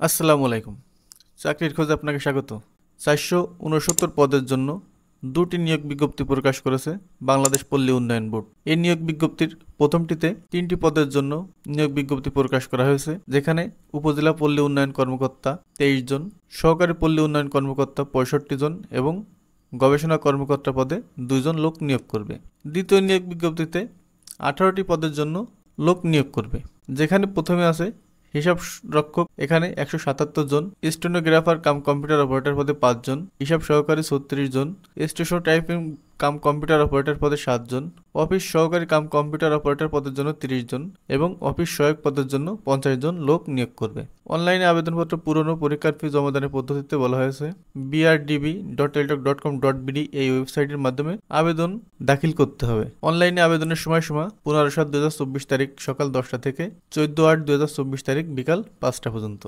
আসসালামু আলাইকুম। চাকরির খোঁজে আপনাকে স্বাগত। 469 পদের জন্য দুটি নিয়োগ বিজ্ঞপ্তি প্রকাশ করেছে বাংলাদেশ পল্লী উন্নয়ন বোর্ড। এই নিয়োগ বিজ্ঞপ্তির প্রথমটিতে 3টি পদের জন্য নিয়োগ বিজ্ঞপ্তি প্রকাশ করা হয়েছে, যেখানে উপজেলা পল্লী উন্নয়ন কর্মকর্তা 23 জন, সহকারী পল্লী উন্নয়ন কর্মকর্তা 65 জন এবং গবেষণা কর্মকর্তা পদে 2 জন লোক নিয়োগ করবে। দ্বিতীয় নিয়োগ বিজ্ঞপ্তিতে 18টি পদের জন্য লোক নিয়োগ করবে, যেখানে প্রথমে আছে হিসাব রক্ষক, এখানে 177 জন, স্টেনোগ্রাফার কাম কম্পিউটার অপারেটর পদে 5 জন, হিসাব সহকারী 36 জন, station typing cum computer operator পদে 7 জন, অফিস সহকারী কাম কম্পিউটার অপারেটর পদের জন্য 30 জন এবং অফিস সহায়ক পদের জন্য 50 জন লোক নিয়োগ করবে। অনলাইনে আবেদনপত্র পূরণ ও পরীক্ষার ফি জমাদানের পদ্ধতিতে বলা হয়েছে brdb.teltok.com.bd এই ওয়েবসাইটের মাধ্যমে আবেদন দাখিল করতে হবে। অনলাইনে আবেদনের সময়সীমা 15/7/2024 তারিখ সকাল 10টা থেকে 14/8/2024 তারিখ বিকাল 5টা পর্যন্ত।